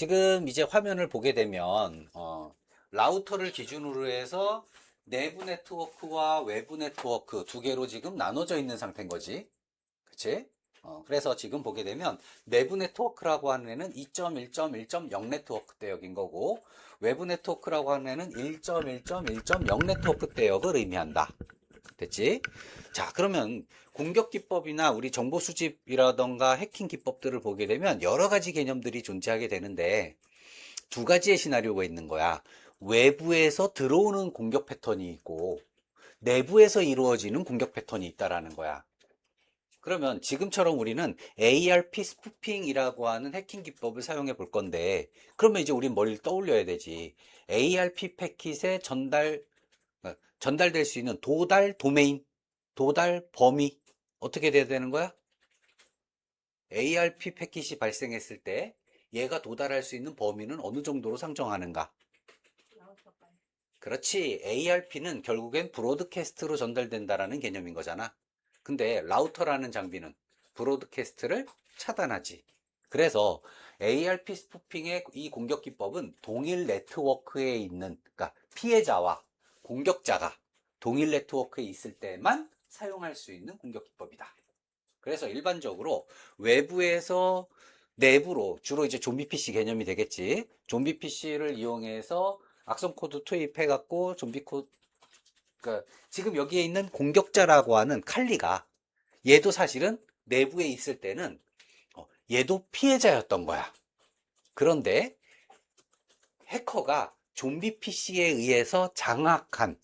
지금 이제 화면을 보게 되면 라우터를 기준으로 해서 내부 네트워크와 외부 네트워크 두 개로 지금 나눠져 있는 상태인 거지. 그치? 그래서 지금 보게 되면 내부 네트워크라고 하는 애는 2.1.1.0 네트워크 대역인 거고, 외부 네트워크라고 하는 애는 1.1.1.0 네트워크 대역을 의미한다. 됐지? 자, 그러면 공격 기법이나 우리 정보 수집이라던가 해킹 기법들을 보게 되면 여러 가지 개념들이 존재하게 되는데, 두 가지의 시나리오가 있는 거야. 외부에서 들어오는 공격 패턴이 있고 내부에서 이루어지는 공격 패턴이 있다라는 거야. 그러면 지금처럼 우리는 ARP 스푸핑이라고 하는 해킹 기법을 사용해 볼 건데, 그러면 이제 우린 뭘 떠올려야 되지? ARP 패킷에 전달될 수 있는 도달 도메인, 도달 범위 어떻게 돼야 되는 거야? ARP 패킷이 발생했을 때 얘가 도달할 수 있는 범위는 어느 정도로 상정하는가? 그렇지. ARP는 결국엔 브로드캐스트로 전달된다라는 개념인 거잖아. 근데 라우터라는 장비는 브로드캐스트를 차단하지. 그래서 ARP 스푸핑의 이 공격 기법은 동일 네트워크에 있는, 그러니까 피해자와 공격자가 동일 네트워크에 있을 때만 사용할 수 있는 공격 기법이다. 그래서 일반적으로 외부에서 내부로 주로 이제 좀비 PC 개념이 되겠지. 좀비 PC를 이용해서 악성 코드 투입해 갖고 좀비 코드, 그러니까 지금 여기에 있는 공격자라고 하는 칼리가 얘도 사실은 내부에 있을 때는 얘도 피해자였던 거야. 그런데 해커가 좀비 PC에 의해서 장악한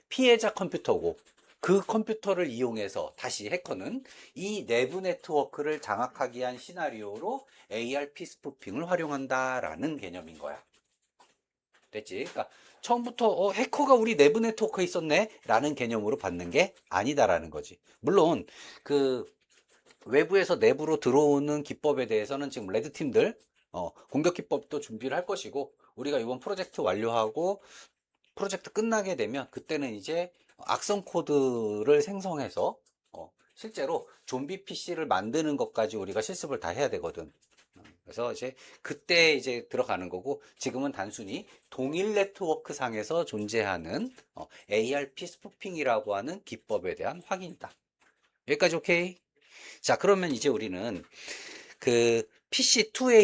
피해자 컴퓨터고, 그 컴퓨터를 이용해서 다시 해커는 이 내부 네트워크를 장악하기 위한 시나리오로 ARP 스푸핑을 활용한다라는 개념인 거야. 됐지? 그러니까 처음부터 해커가 우리 내부 네트워크에 있었네 라는 개념으로 받는 게 아니다라는 거지. 물론 그 외부에서 내부로 들어오는 기법에 대해서는 지금 레드팀들 공격 기법도 준비를 할 것이고, 우리가 이번 프로젝트 완료하고 프로젝트 끝나게 되면 그때는 이제 악성 코드를 생성해서 실제로 좀비 PC를 만드는 것까지 우리가 실습을 다 해야 되거든. 그래서 이제 그때 이제 들어가는 거고, 지금은 단순히 동일 네트워크 상에서 존재하는 ARP 스푸핑이라고 하는 기법에 대한 확인이다. 여기까지 오케이? 자, 그러면 이제 우리는 그 PC2에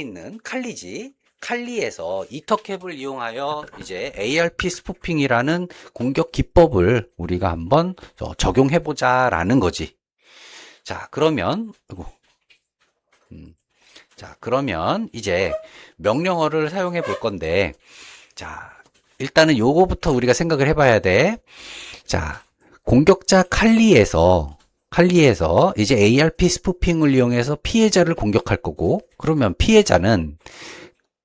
있는 칼리지. 칼리에서 이터캡을 이용하여 이제 ARP 스푸핑이라는 공격 기법을 우리가 한번 적용해 보자라는 거지. 자, 그러면 자, 그러면 이제 명령어를 사용해 볼 건데, 자, 일단은 요거부터 우리가 생각을 해 봐야 돼. 자, 공격자 칼리에서 이제 ARP 스푸핑을 이용해서 피해자를 공격할 거고, 그러면 피해자는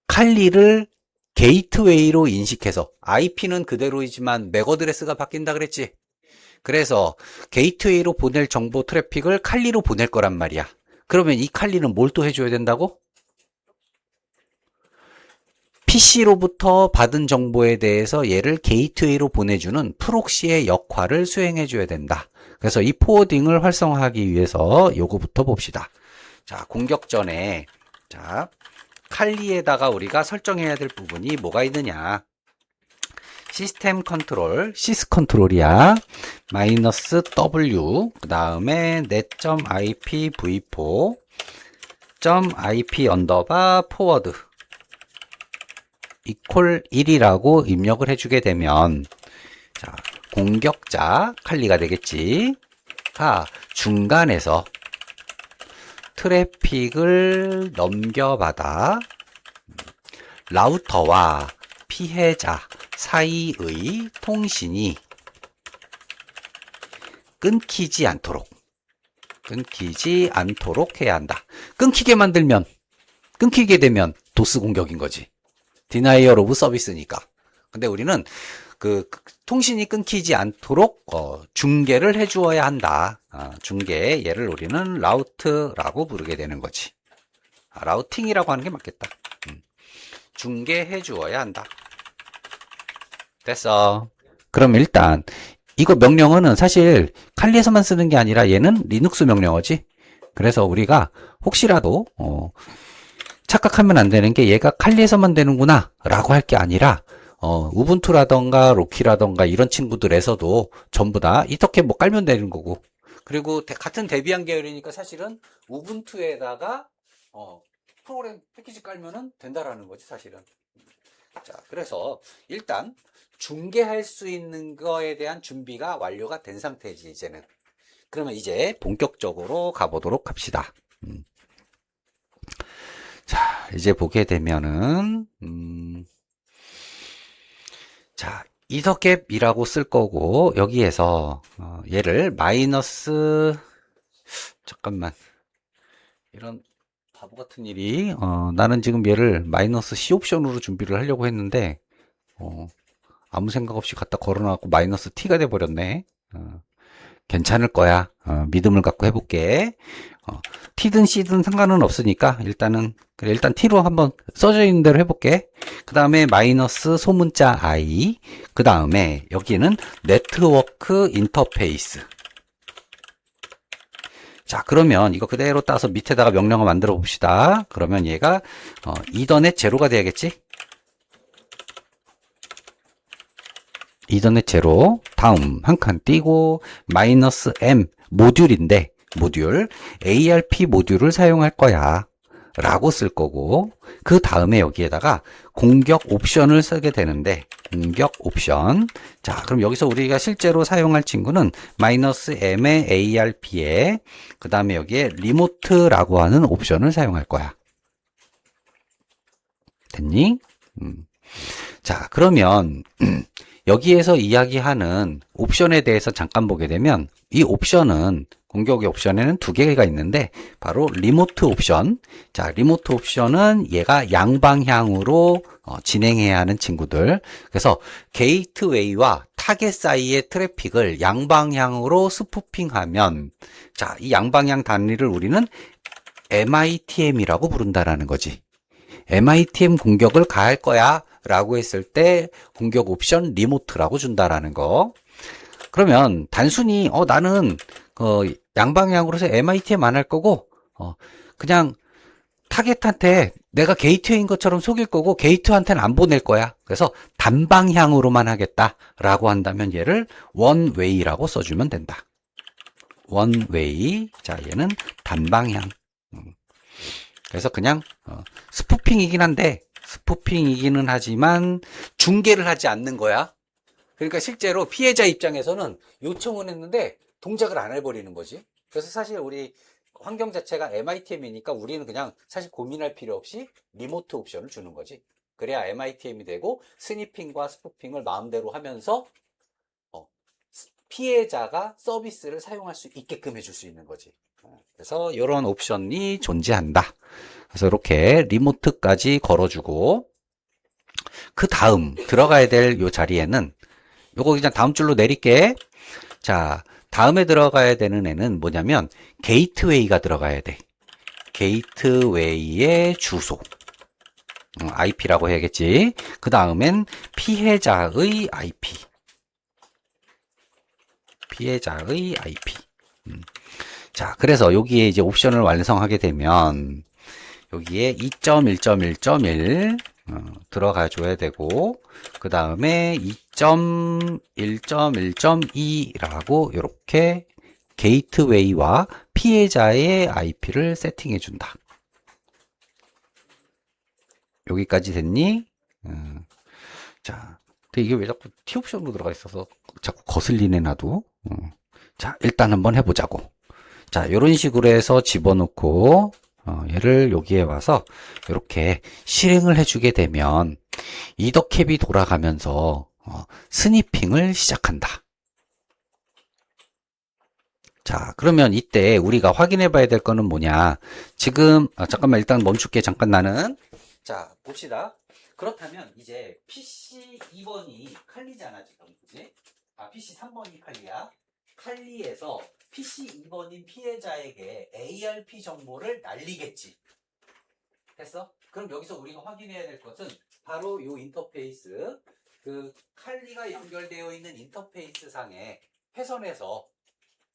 칼리를 게이트웨이로 인식해서, IP는 그대로이지만 맥 어드레스가 바뀐다 그랬지. 그래서 게이트웨이로 보낼 정보 트래픽을 칼리로 보낼 거란 말이야. 그러면 이 칼리는 뭘 또 해줘야 된다고? PC로부터 받은 정보에 대해서 얘를 게이트웨이로 보내주는 프록시의 역할을 수행해줘야 된다. 그래서 이 포워딩을 활성화하기 위해서 요거부터 봅시다. 자, 공격 전에 자, 칼리에다가 우리가 설정해야 될 부분이 뭐가 있느냐. 시스템 컨트롤, 시스 컨트롤이야. 마이너스 W, 그 다음에 net.ip v4 .ip 언더바 포워드 이퀄 1이라고 입력을 해주게 되면, 자, 공격자 칼리가 되겠지. 가 중간에서 트래픽을 넘겨받아 라우터와 피해자 사이의 통신이 끊기지 않도록 해야 한다. 끊기게 되면 도스 공격인 거지. 디나이얼 오브 서비스니까. 근데 우리는 그 통신이 끊기지 않도록 중계를 해 주어야 한다. 중계, 얘를 우리는 라우트라고 부르게 되는 거지. 라우팅이라고 하는 게 맞겠다. 중계해 주어야 한다. 됐어. 그럼 일단 이거 명령어는 사실 칼리에서만 쓰는 게 아니라 얘는 리눅스 명령어지. 그래서 우리가 혹시라도 착각하면 안 되는 게 얘가 칼리에서만 되는구나 라고 할 게 아니라 우분투라던가 로키라던가 이런 친구들에서도 전부 다 이렇게 뭐 깔면 되는 거고, 그리고 같은 데비안 계열이니까 사실은 우분투에다가 프로그램 패키지 깔면은 된다라는 거지 사실은. 자, 그래서 일단 중계할 수 있는 거에 대한 준비가 완료가 된 상태지 이제는. 그러면 이제 본격적으로 가보도록 합시다. 자, 이제 보게 되면은 자, 이더갭이라고 쓸 거고, 여기에서 얘를 마이너스, 잠깐만, 이런 바보 같은 일이, 나는 지금 얘를 마이너스 C 옵션으로 준비를 하려고 했는데 아무 생각 없이 갖다 걸어놔갖고 마이너스 T가 돼버렸네. 괜찮을 거야. 믿음을 갖고 해볼게. T든 C든 상관은 없으니까 일단은 그래, 일단 T로 한번 써져 있는 대로 해볼게. 그 다음에 마이너스 소문자 I, 그 다음에 여기는 네트워크 인터페이스. 자, 그러면 이거 그대로 따서 밑에다가 명령어 만들어 봅시다. 그러면 얘가 이더넷 제로가 돼야겠지? 이더넷 제로. 다음 한 칸 띄고 마이너스 M 모듈인데, 모듈 ARP 모듈을 사용할 거야 라고 쓸 거고, 그 다음에 여기에다가 공격 옵션을 쓰게 되는데, 공격 옵션. 자, 그럼 여기서 우리가 실제로 사용할 친구는 마이너스 M의 ARP에 그 다음에 여기에 리모트라고 하는 옵션을 사용할 거야. 됐니? 자, 그러면 여기에서 이야기하는 옵션에 대해서 잠깐 보게 되면, 이 옵션은 공격의 옵션에는 두 개가 있는데 바로 리모트 옵션. 자, 리모트 옵션은 얘가 양방향으로 진행해야 하는 친구들. 그래서 게이트웨이와 타겟 사이의 트래픽을 양방향으로 스푸핑하면, 자, 이 양방향 단위를 우리는 MITM이라고 부른다라는 거지. MITM 공격을 가할 거야 라고 했을 때 공격 옵션 리모트라고 준다라는 거. 그러면 단순히 나는 양방향으로 해서 MITM 안 할 거고 그냥 타겟한테 내가 게이트웨이인 것처럼 속일 거고 게이트한테는 안 보낼 거야. 그래서 단방향으로만 하겠다라고 한다면 얘를 원웨이라고 써주면 된다. 원웨이. 자, 얘는 단방향. 그래서 그냥 스푸핑이긴 한데, 스푸핑이기는 하지만 중계를 하지 않는 거야. 그러니까 실제로 피해자 입장에서는 요청은 했는데 동작을 안 해버리는 거지. 그래서 사실 우리 환경 자체가 MITM이니까 우리는 그냥 사실 고민할 필요 없이 리모트 옵션을 주는 거지. 그래야 MITM이 되고 스니핑과 스푸핑을 마음대로 하면서 피해자가 서비스를 사용할 수 있게끔 해줄 수 있는 거지. 그래서 이런 옵션이 존재한다. 그래서 이렇게 리모트까지 걸어주고, 그 다음 들어가야 될 요 자리에는 요거 그냥 다음 줄로 내릴게. 자, 다음에 들어가야 되는 애는 뭐냐면 게이트웨이가 들어가야 돼. 게이트웨이의 주소. IP라고 해야겠지. 그 다음엔 피해자의 IP. 피해자의 IP. 자, 그래서 여기에 이제 옵션을 완성하게 되면 여기에 2.1.1.1 들어가 줘야 되고, 그 다음에 2.1.1.2라고 이렇게 게이트웨이와 피해자의 IP를 세팅해 준다. 여기까지 됐니? 자, 근데 이게 왜 자꾸 T 옵션으로 들어가 있어서 자꾸 거슬리네 나도. 자, 일단 한번 해보자고. 자, 이런 식으로 해서 집어넣고 얘를 여기에 와서 이렇게 실행을 해주게 되면 이더캡이 돌아가면서 스니핑을 시작한다. 자, 그러면 이때 우리가 확인해 봐야 될 거는 뭐냐. 지금 잠깐만 일단 멈출게. 잠깐 나는. 자, 봅시다. 그렇다면 이제 PC 2번이 칼리잖아 지금. 그지? PC 3번이 칼리야. 칼리에서 PC 2번인 피해자에게 ARP 정보를 날리겠지. 됐어? 그럼 여기서 우리가 확인해야 될 것은 바로 이 인터페이스, 그 칼리가 연결되어 있는 인터페이스 상에 회선에서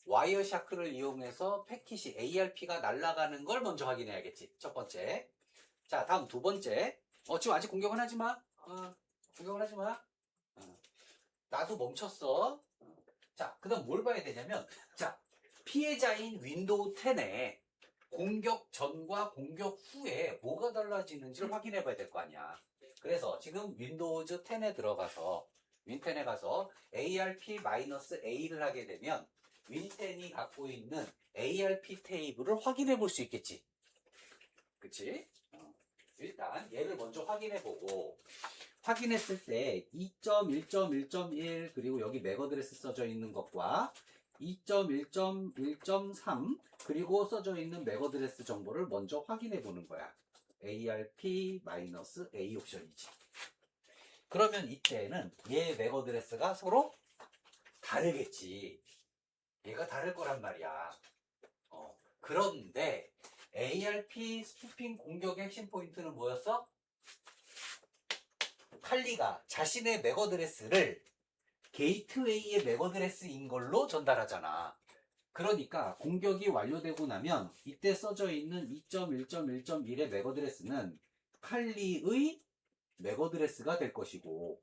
와이어샤크를 이용해서 패킷이 ARP가 날아가는 걸 먼저 확인해야겠지. 첫 번째. 자, 다음 두 번째. 지금 아직 공격은 하지 마. 공격은 하지 마. 나도 멈췄어. 자, 그 다음 뭘 봐야 되냐면, 자, 피해자인 윈도우 10에 공격 전과 공격 후에 뭐가 달라지는지를 확인해 봐야 될 거 아니야. 그래서 지금 윈도우즈 10에 들어가서, 윈10에 가서 ARP-A를 하게 되면, 윈10이 갖고 있는 ARP 테이블을 확인해 볼 수 있겠지. 그치? 일단 얘를 먼저 확인해 보고, 확인했을 때 2.1.1.1 그리고 여기 맥 어드레스 써져 있는 것과 2.1.1.3 그리고 써져 있는 맥 어드레스 정보를 먼저 확인해 보는 거야. ARP-A 옵션이지. 그러면 이때는 얘 맥 어드레스가 서로 다르겠지. 얘가 다를 거란 말이야. 그런데 ARP 스푸핑 공격의 핵심 포인트는 뭐였어? 칼리가 자신의 맥 어드레스를 게이트웨이의 맥 어드레스인 걸로 전달하잖아. 그러니까 공격이 완료되고 나면 이때 써져 있는 2.1.1.1의 맥 어드레스는 칼리의 맥 어드레스가 될 것이고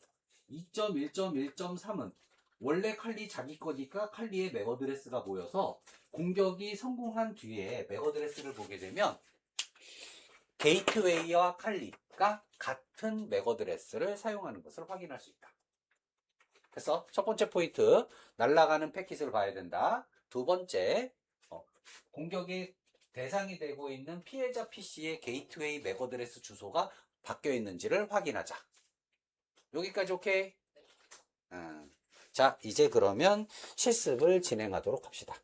2.1.1.3은 원래 칼리 자기 거니까 칼리의 맥 어드레스가 모여서 공격이 성공한 뒤에 맥 어드레스를 보게 되면 게이트웨이와 칼리가 같은 맥 어드레스를 사용하는 것을 확인할 수 있다. 그래서 첫 번째 포인트, 날아가는 패킷을 봐야 된다. 두 번째, 공격의 대상이 되고 있는 피해자 PC의 게이트웨이 맥 어드레스 주소가 바뀌어 있는지를 확인하자. 여기까지 오케이? 자, 이제 그러면 실습을 진행하도록 합시다.